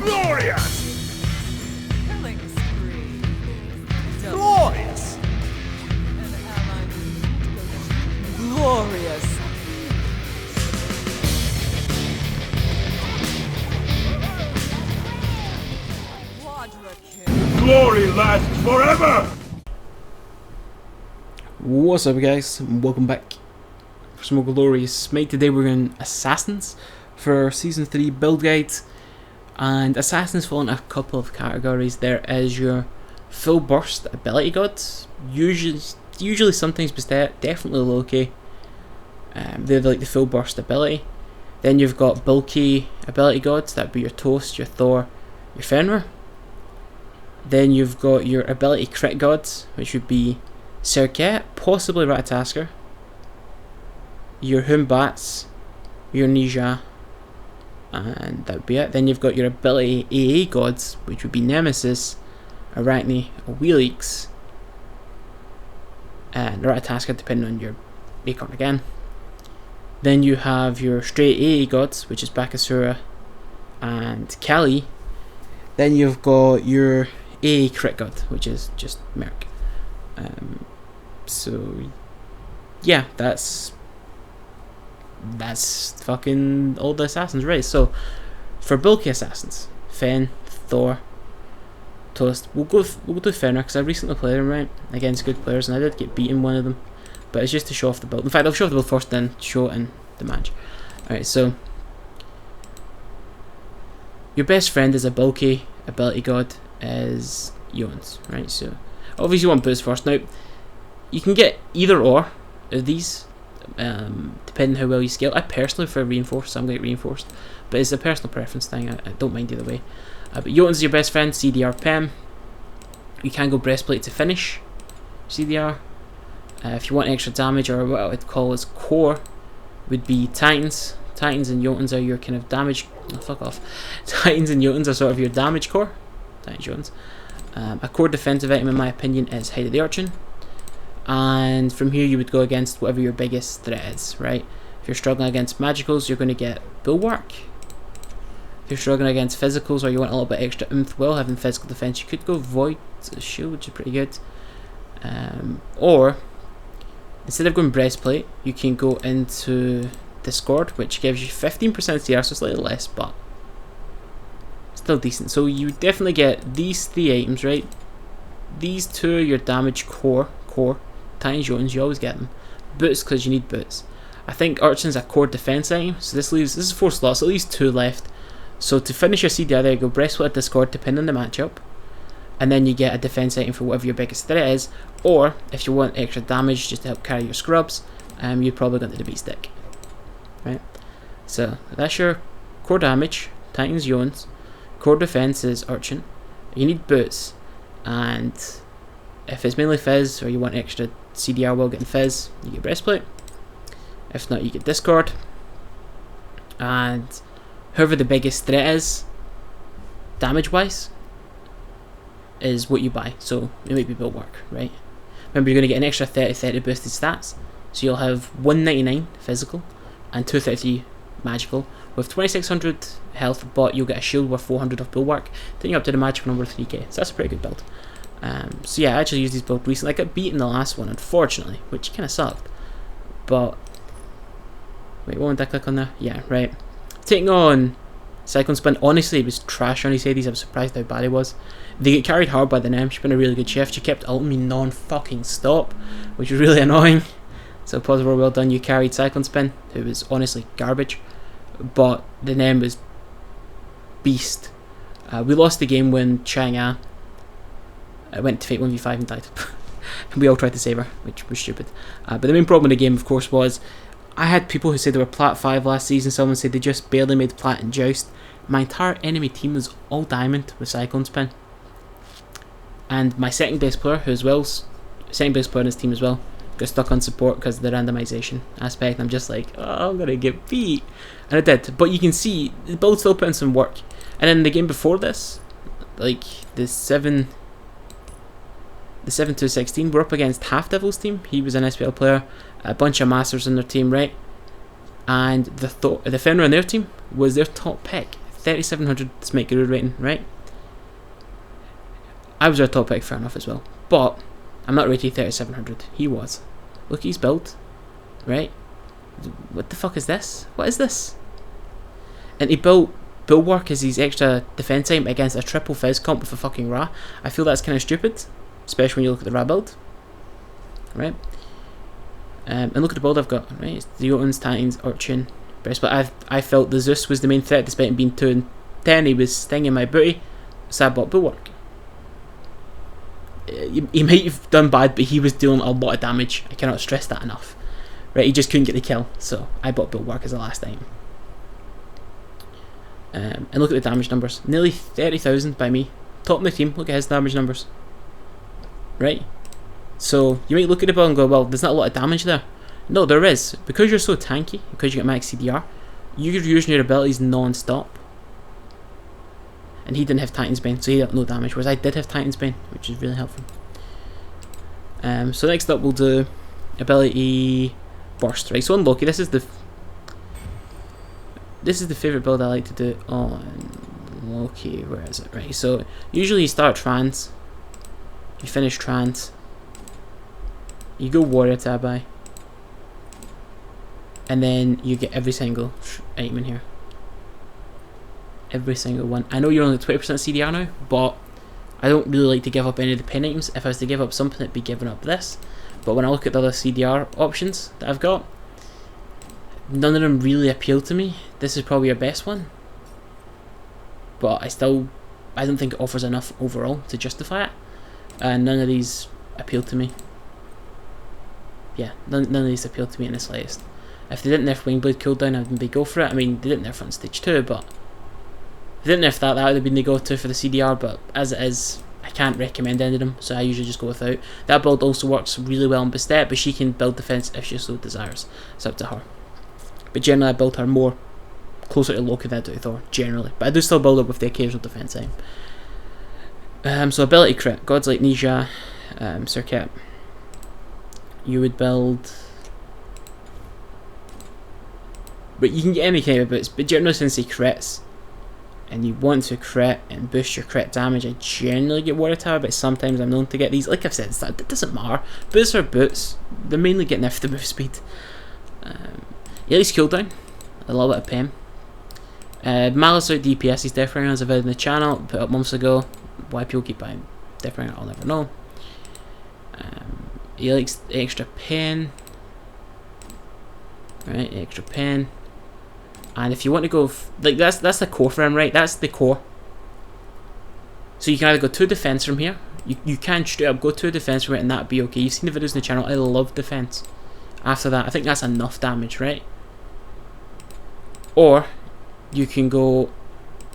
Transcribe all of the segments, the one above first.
Glorious! Killing spree. Glorious! An ally glorious. Quadra kill. Glory lasts forever! What's up guys, and welcome back for some more Glorious Smite. Today we're going Assassins for Season 3 build guide. And Assassins fall into a couple of categories. There is your full burst ability gods, usually sometimes but definitely Loki. They're like the full burst ability. Then you've got bulky ability gods, that'd be your Toast, your Thor, your Fenrir. Then you've got your ability crit gods, which would be Serket, possibly Ratatasker, your Humbats, your Nija, and that would be it. Then you've got your ability AA gods, which would be Nemesis, Arachne, Wheelix, and Ratatasker, depending on your Acorn again. Then you have your straight AA gods, which is Bakasura and Kali. Then you've got your AA crit god, which is just Merc. So yeah, that's fucking all the assassins, right? So for bulky assassins, Fen, Thor, Toast, we'll go Fenrir because I recently played him right against good players and I did get beaten one of them, but it's just to show off the build. In fact, I'll show off the build first, then show it in the match. Alright, so your best friend is a bulky ability god is Jones, right? So obviously you want boost first. Now you can get either or of these, depending how well you scale. I personally prefer reinforced, so I'm going to get reinforced, but it's a personal preference thing. I don't mind either way. But Jotun's is your best friend, CDR Pem. You can go breastplate to finish CDR. If you want extra damage, or what I would call as core, would be Titans. Titans and Jotuns are your kind of damage. Oh, fuck off. Titans and Jotuns are sort of your damage core. Titans, Jotuns. A core defensive item, in my opinion, is Hide of the Urchin. And from here, you would go against whatever your biggest threat is, right? If you're struggling against magicals, you're going to get Bulwark. If you're struggling against physicals, or you want a little bit extra oomph while having physical defense, you could go Void Shield, which is pretty good. Or instead of going breastplate, you can go into Discord, which gives you 15% CR, so slightly less, but still decent. So you definitely get these three items, right? These two are your damage core. Tiny Jones, you always get them. Boots, because you need boots. I think Urchin's a core defense item, so this is 4 slots, at least 2 left. So to finish your CDR there, you go breastplate Discord, depending on the matchup, and then you get a defense item for whatever your biggest threat is. Or if you want extra damage just to help carry your scrubs, you're probably going to the beat stick, right? So that's your core damage, Titans Jones. Core defense is Urchin. You need boots, and if it's mainly Fizz, or you want extra CDR while getting Fizz, you get breastplate. If not, you get Discord. And whoever the biggest threat is, damage wise, is what you buy. So it might be Bulwark, right? Remember, you're going to get an extra 30 boosted stats, so you'll have 199 physical and 233 magical with 2600 health, but you'll get a shield worth 400 of Bulwark, taking you up to the magic number 3k. So that's a pretty good build. So yeah, I actually used this build recently. I got beat in the last one, unfortunately, which kind of sucked. But wait, what did I click on there? Yeah, right. Taking on Cyclone Spin. Honestly, it was trash on his Hades. I was surprised how bad it was. They get carried hard by the Nem. She's been a really good shift. She kept ulting me non-fucking stop, which was really annoying. So positive, well done. You carried Cyclone Spin, who was honestly garbage, but the Nem was beast. We lost the game when Chang'e went to Fate 1v5 and died. We all tried to save her, which was stupid. But the main problem in the game, of course, was I had people who said they were Plat 5 last season. Someone said they just barely made Plat in Joust. My entire enemy team was all Diamond with Cyclone Spin. And my second best player, second best player in his team as well, got stuck on support because of the randomization aspect. And I'm just like, oh, I'm going to get beat. And I did. But you can see, the build still put in some work. And then the game before this, like the 7-2-16, we're up against Half Devil's team. He was an SPL player, a bunch of Masters in their team, right? And the Fenrir in their team was their top pick. 3700 Smite Guru rating, right? I was our top pick, fair enough as well. But I'm not rated 3700. He was. Look at his build, right? What the fuck is this? What is this? And he built Bulwark as his extra defense item against a triple fizz comp with a fucking Ra. I feel that's kind of stupid, especially when you look at the Ra build, right? And look at the build I've got, right? It's the Jotuns, Titans, Urchin, Breastplate. I felt the Zeus was the main threat despite him being 2 and 10. He was stinging my booty, so I bought Bulwark. He might have done bad, but he was dealing a lot of damage. I cannot stress that enough. Right, he just couldn't get the kill, so I bought Bulwark as the last item. And look at the damage numbers. Nearly 30,000 by me. Top of the team, look at his damage numbers. Right? So, you might look at the build and go, well, there's not a lot of damage there. No, there is. Because you're so tanky, because you get max CDR, you're using your abilities non-stop. And he didn't have Titan's Bane, so he got no damage, whereas I did have Titan's Bane, which is really helpful. So next up we'll do ability Burst, right? So on Loki, this is the favourite build I like to do on Loki. Where is it? Right, so usually you start Trans, you finish Trans, you go Warrior Tabai, and then you get every single item in here. Every single one. I know you're only 20% CDR now, but I don't really like to give up any of the pen items. If I was to give up something, it'd be giving up this. But when I look at the other CDR options that I've got, none of them really appeal to me. This is probably your best one, but I don't think it offers enough overall to justify it. And none of these appeal to me. Yeah, none of these appeal to me in the slightest. If they didn't nerf Wingblade cooldown, I'd maybe go for it. I mean, they didn't nerf on stage 2, but if they didn't nerf that would have been the go-to for the CDR, but as it is, I can't recommend any of them, so I usually just go without. That build also works really well on Bastet, but she can build defense if she so desires. It's up to her. But generally I build her more closer to Loki than I do to Thor, generally. But I do still build up with the occasional defense item. So ability crit, gods like Nisha, Circuit. You would build, but you can get any kind of boots, but generally since he crits, and you want to crit and boost your crit damage, I generally get Warrior Tower, but sometimes I'm known to get these. Like I've said, it doesn't matter. Boots are boots. They're mainly getting nerfed to move speed. At least cooldown. A little bit of pain. Malice out DPS is different, as I've heard in the channel, put up months ago. Why people keep buying different, I'll never know. He likes extra pain. Right, extra pain. And if you want to go, like that's the core for him, right? That's the core. So you can either go 2 defense from here. You can straight up go 2 defense from it, and that'd be okay. You've seen the videos in the channel. I love defense. After that, I think that's enough damage, right? Or you can go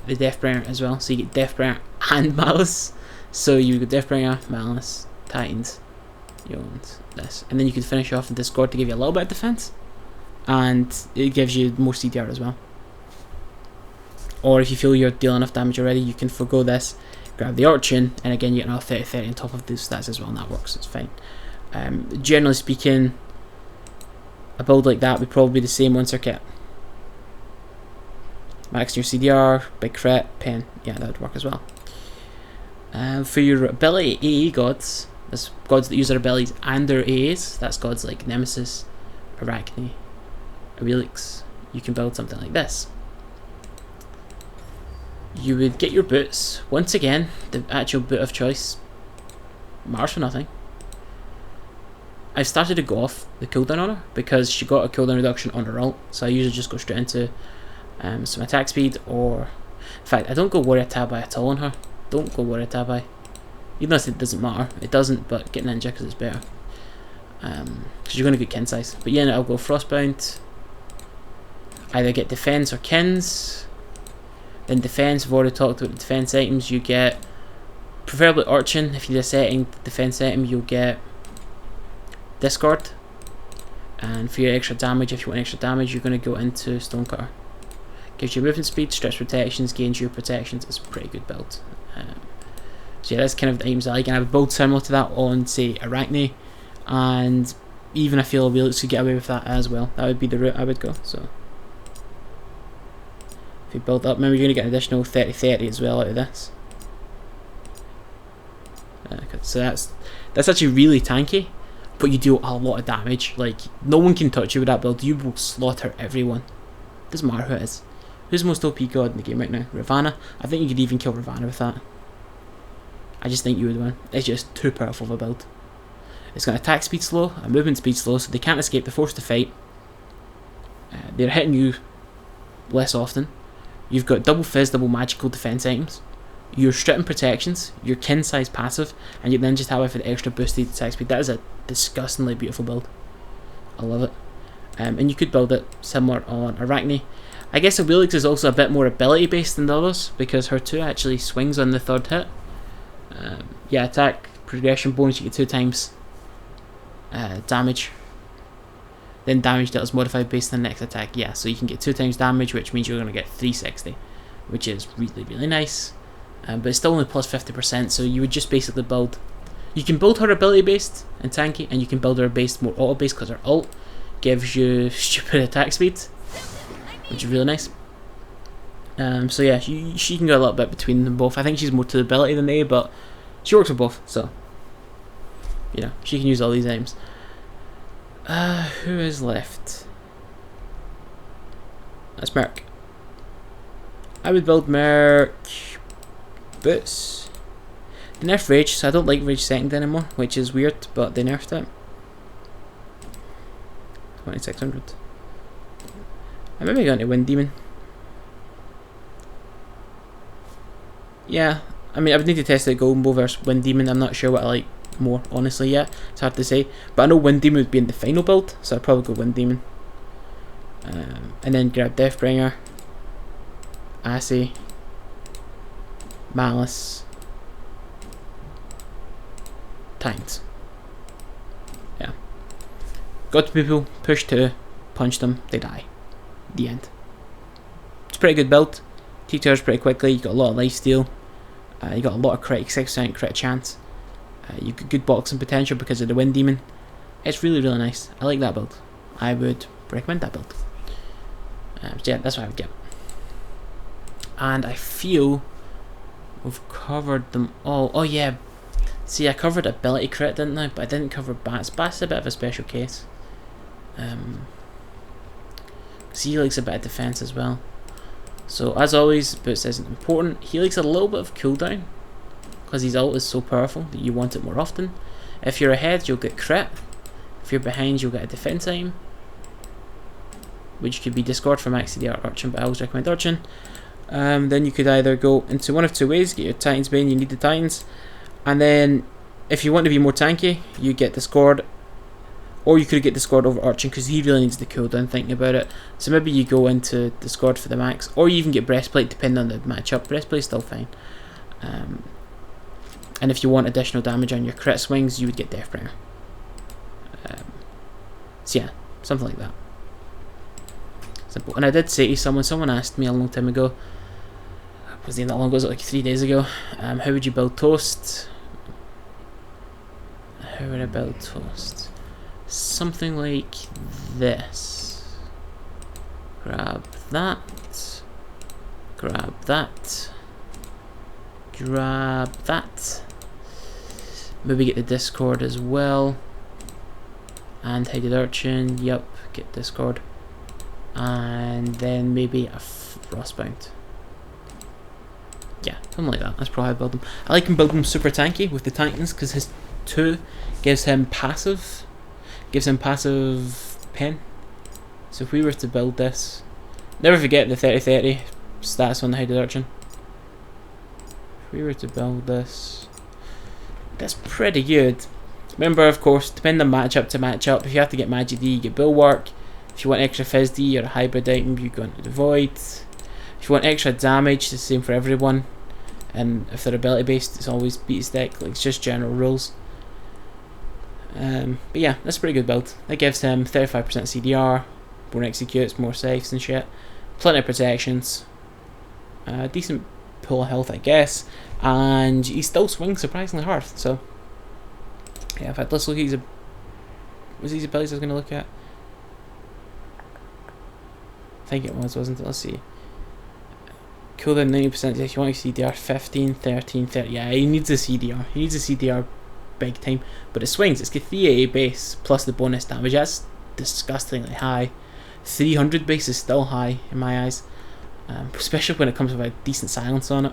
the Deathbringer as well. So you get Deathbringer and Malice. So you go Deathbringer, Malice, Titans, Jones, this, and then you can finish off in Discord to give you a little bit of defense. And it gives you more CDR as well. Or if you feel you're dealing enough damage already, you can forgo this, grab the Urchin, and again you get another 30-30 on top of those stats as well, and that works, it's fine. Generally speaking, a build like that would probably be the same on Circuit. Max your CDR, big crit, pen, yeah, that would work as well. For your ability AE gods, there's gods that use their abilities and their AAs, that's gods like Nemesis, Arachne, Aurelix. You can build something like this. You would get your boots, once again, the actual boot of choice, Mars for nothing. I've started to go off the cooldown on her because she got a cooldown reduction on her ult, so I usually just go straight into some attack speed, or in fact I don't go Warrior Tabai at all on her. Don't go Warrior Tabai, even though it doesn't matter, it doesn't, but get Ninja because it's better, because you're going to get kin size. But yeah, I'll go Frostbound, either get defense or kins. Then defense, I've already talked about the defense items. You get preferably Urchin. If you're setting defense item, you'll get Discord. And for your extra damage, if you want extra damage, you're going to go into Stonecutter. Gives you movement speed, stretch protections, gains your protections. It's a pretty good build. So yeah, that's kind of the items I like, and I would build similar to that on, say, Arachne, and even I feel Aurelix could get away with that as well. That would be the route I would go. So If you build up, remember you're going to get an additional 30-30 as well out of this. So that's actually really tanky, but you do a lot of damage. Like, no one can touch you with that build. You will slaughter everyone. Doesn't matter who it is. Who's the most OP god in the game right now? Ravana? I think you could even kill Ravana with that. I just think you would win. It's just too powerful of a build. It's got attack speed slow, and movement speed slow, so they can't escape, they're forced to fight. They're hitting you less often. You've got double fizz, double magical defense items. You're stripping protections, your kin size passive, and you then just have it for the extra boosted attack speed. That is a disgustingly beautiful build. I love it. And you could build it similar on Arachne. I guess Awilix is also a bit more ability based than the others, because her 2 actually swings on the 3rd hit. Yeah, attack progression bonus, you get 2 times damage. Then damage that is modified based on the next attack. Yeah, so you can get 2 times damage, which means you're going to get 360, which is really, really nice. But it's still only plus 50%, so you would just basically build... You can build her ability based and tanky, and you can build her based more auto based, because her ult gives you stupid attack speed, which is really nice. So yeah, she can go a little bit between them both. I think she's more to the ability than they, but she works with both, so you know, she can use all these items. Who is left? That's Merc. I would build Merc. Boots. They nerfed Rage, so I don't like Rage 2nd anymore, which is weird, but they nerfed it. 2600. I'm maybe going to Wind Demon. Yeah, I mean, I would need to test out Golden Bow versus Wind Demon. I'm not sure what I like more, honestly, yet. It's hard to say. But I know Wind Demon would be in the final build, so I'd probably go Wind Demon. And then grab Deathbringer, Assay, Malice, Tines. Yeah. Got to people, push 2, punch them, they die. The end. It's a pretty good build. T-turns pretty quickly, you got a lot of lifesteal. You got a lot of crit, 6% crit chance. You got good boxing potential because of the Wind Demon. It's really, really nice. I like that build. I would recommend that build. So yeah, that's what I would get. And I feel we've covered them all. Oh yeah, see, I covered ability crit, didn't I? But I didn't cover bats. Bats is a bit of a special case. Helix a bit of defense as well. So as always, boots isn't important. Helix a little bit of cooldown, because his ult is so powerful that you want it more often. If you're ahead, you'll get crit. If you're behind, you'll get a defense item, which could be Discord for Max CD or Urchin, but I always recommend Urchin. Then you could either go into one of 2 ways, get your Titan's Bane, you need the Titans, and then if you want to be more tanky, you get Discord, or you could get Discord over Urchin, because he really needs the cooldown, thinking about it. So maybe you go into Discord for the max, or you even get Breastplate, depending on the matchup. Breastplate's still fine. And if you want additional damage on your crit swings, you would get Deathbringer. So yeah, something like that. Simple. And I did say to someone asked me a long time ago, was it that long ago, was it like 3 days ago, how would you build Toast? How would I build Toast? Something like this. Grab that. Grab that. Grab that. Maybe get the Discord as well. And Hided Urchin. Yep, get Discord. And then maybe a Frostbound. Yeah, something like that. That's probably how I build him. I like him build him super tanky with the Titans, because his 2 gives him passive. Gives him passive pen. So if we were to build this, never forget the 30-30 stats on the Hided Urchin. If we were to build this, that's pretty good. Remember, of course, depending on matchup to matchup, if you have to get Magic D, you get Bulwark. If you want extra Fizz D or a hybrid item, you go into the Void. If you want extra damage, it's the same for everyone. And if they're ability based, it's always beat his deck. Like, it's just general rules. But yeah, that's a pretty good build. That gives him 35% CDR, more executes, more saves and shit. Plenty of protections. Decent pull of health, I guess. And he still swings surprisingly hard. So yeah, in fact, let's look at his. Was these abilities I was going to look at? I think it was, wasn't it? Let's see. cooldown 90%. If you want a CDR, 15, 13, 30. Yeah, he needs a CDR. He needs a CDR big time. But it swings. It's got 380 base plus the bonus damage. That's disgustingly high. 300 base is still high in my eyes. Especially when it comes with a decent silence on it.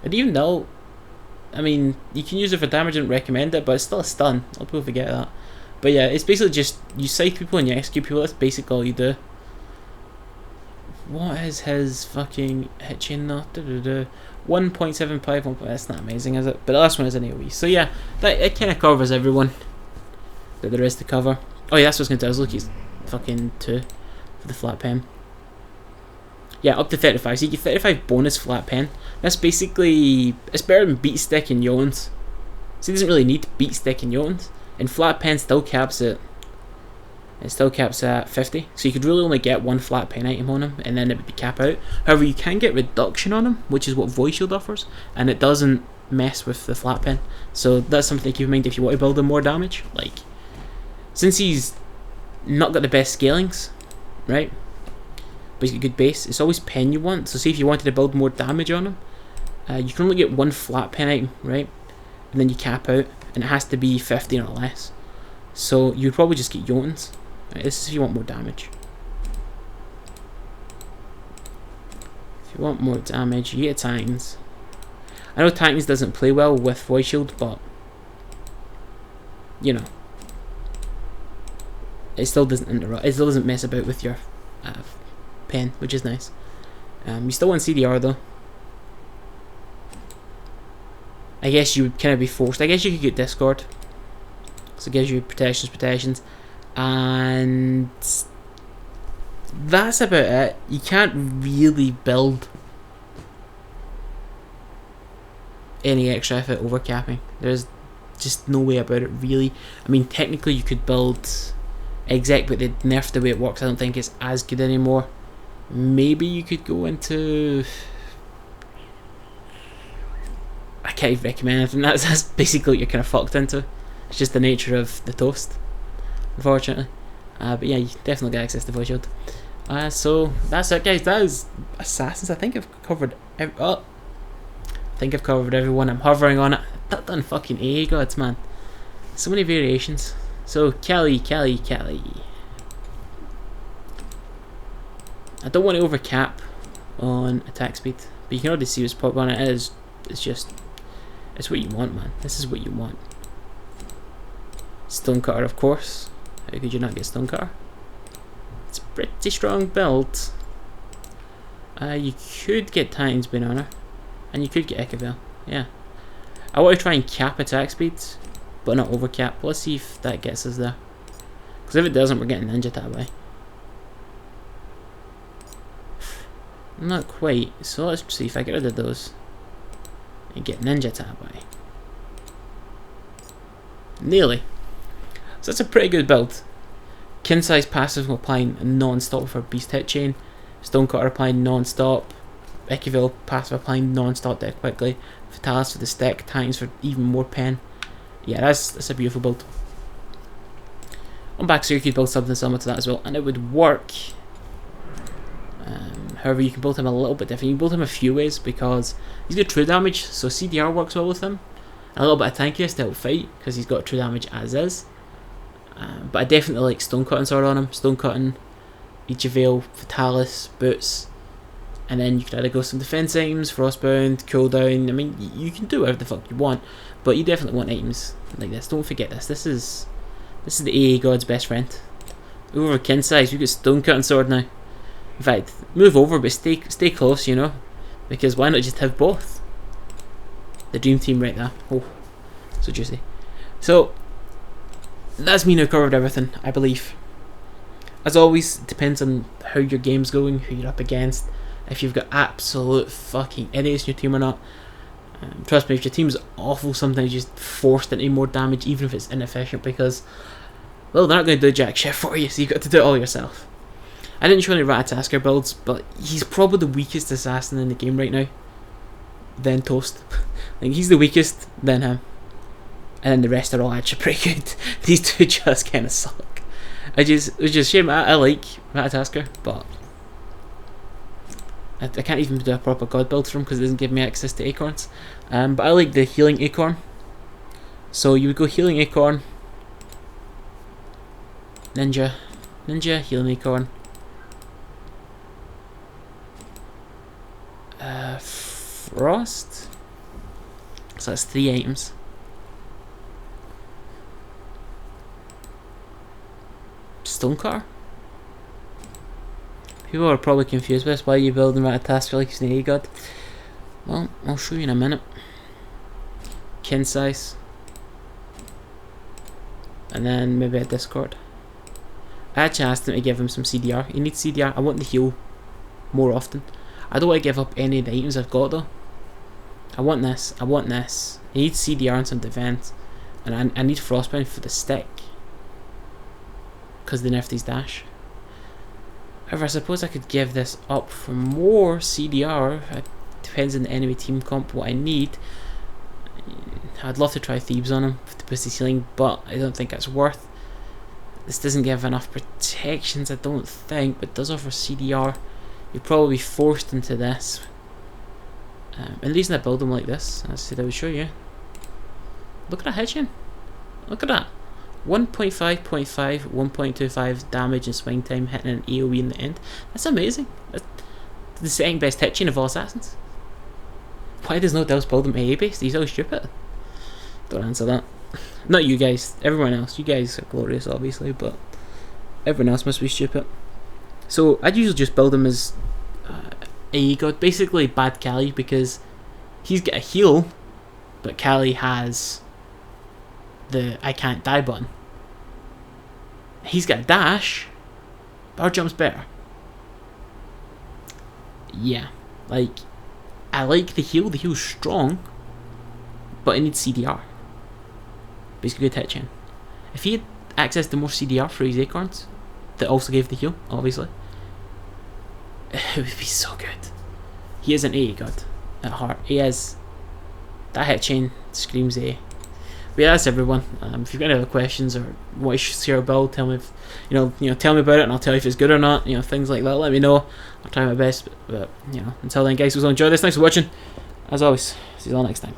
And even though, I mean, you can use it for damage, I don't recommend it, but it's still a stun. A lot of people forget that. But yeah, it's basically just, you scythe people and you execute people. That's basically all you do. What is his fucking hit chain though? 1.75, that's not amazing, is it? But the last one is an AoE. So yeah, it kind of covers everyone that there is to cover. Oh yeah, that's what I was going to do. I was looking at fucking 2 for the flat pen. Yeah, up to 35. So you get 35 bonus flat pen. That's basically, it's better than beat stick and yawns. So it doesn't really need beat stick and yawns. And flat pen still caps at, it still caps at 50. So you could really only get 1 flat pen item on him, and then it would be cap out. However, you can get reduction on him, which is what Void Shield offers, and it doesn't mess with the flat pen. So that's something to keep in mind if you want to build him more damage. Like, since he's not got the best scalings, right? But he's got good base. It's always pen you want. So see if you wanted to build more damage on him, you can only get 1 flat pen item, right? And then you cap out, and it has to be 15 or less. So you'd probably just get Jotuns. Right, this is if you want more damage. If you want more damage, you get Titans. I know Titans doesn't play well with Void Shield, but you know, it still doesn't interrupt. It still doesn't mess about with your pen, which is nice. You still want CDR though. I guess you would kind of be forced. I guess you could get Discord, so it gives you protections, and that's about it. You can't really build any extra effort over capping. There's just no way about it, really. I mean, technically you could build exec, but they nerfed the way it works. I don't think it's as good anymore. Maybe you could go into, I can't even recommend anything. That's basically what you're kind of fucked into. It's just the nature of the toast, unfortunately. But yeah, you definitely get access to Void Shield. So that's it, guys. That is Assassins. I think I've covered I think I've covered everyone. I'm hovering on it. That done fucking AA gods, man. So many variations. So Kelly. I don't want to overcap on attack speed, but you can already see what's pop on it is. It's just, it's what you want, man. This is what you want. Stonecutter, of course. How could you not get Stonecutter? It's a pretty strong build. You could get Titan's Banana, and you could get Echaville. Yeah. I want to try and cap attack speeds, but not overcap. Let's see if that gets us there. Because if it doesn't, we're getting ninja that way. Not quite. So let's see if I get rid of those and get ninja that way. Nearly. So that's a pretty good build. Kin size passive applying non-stop for beast hit chain. Stonecutter applying non-stop. Echaville passive applying non-stop dead quickly. Fatalis for the stick. Titans for even more pen. Yeah, that's a beautiful build. On back, so you could build something similar to that as well, and it would work. However, you can build him a little bit different. You can build him a few ways because he's got true damage, so CDR works well with him. A little bit of tankiness to help fight because he's got true damage as is. But I definitely like Stonecutting sword on him. Stonecutting, Echaville, Fatalis, Boots, and then you could either go some defense items, Frostbound, cooldown. I mean, you can do whatever the fuck you want, but you definitely want items like this. Don't forget this. This is the AA god's best friend. Over kin size, we've got Stonecutting sword now. In fact, move over, but stay close, you know, because why not just have both? The dream team right there. Oh, so juicy. So that's me now covered everything, I believe. As always, it depends on how your game's going, who you're up against, if you've got absolute fucking idiots in your team or not. Trust me, if your team's awful, sometimes you're just forced into more damage, even if it's inefficient, because, well, they're not going to do jack shit for you, so you've got to do it all yourself. I didn't show any Ratatasker builds, but he's probably the weakest assassin in the game right now. Then Toast. Like, he's the weakest, then him. And then the rest are all actually pretty good. These two just kind of suck. It's just a shame. I like Ratatasker, but I can't even do a proper god build from because it doesn't give me access to acorns. But I like the healing acorn. So you would go healing acorn, ninja, healing acorn, frost. So that's 3 items. Stonecutter. People are probably confused with this. Why are you building that a task for like an AE god? Well, I'll show you in a minute. Kin size. And then maybe a Discord. I actually asked him to give him some CDR. He needs CDR. I want the heal more often. I don't want to give up any of the items I've got though. I want this. I want this. He needs CDR and some defense. And I need Frostbound for the stick. Because they nerfed his dash. However, I suppose I could give this up for more CDR. It depends on the enemy team comp, what I need. I'd love to try Thebes on him to boost his healing, but I don't think it's worth. This doesn't give enough protections, I don't think, but it does offer CDR. You'd probably be forced into this. And the reason I build them like this, as I said I would show you. Look at that hitchin. Look at that. 1.5, 0.5, 1.25 damage and swing time hitting an AoE in the end. That's amazing. That's the second best hit chain of all assassins. Why does no Dels build them AA based? He's so stupid. Don't answer that. Not you guys, everyone else. You guys are glorious obviously, but everyone else must be stupid. So I'd usually just build him as AA god, basically bad Kali, because he's got a heal, but Kali has the I can't die button. He's got a dash, but our jump's better. Yeah, like, I like the heal's strong, but it needs CDR. Basically good hit chain. If he had access to more CDR for his acorns, that also gave the heal, obviously, it would be so good. He is an AA god at heart. He is. That hit chain screams A. But yeah, that's everyone. If you've got any other questions or want to share a build, tell me if, tell me about it and I'll tell you if it's good or not. Things like that. Let me know. I'll try my best. But until then, guys, enjoy this. Thanks for watching. As always, see you all next time.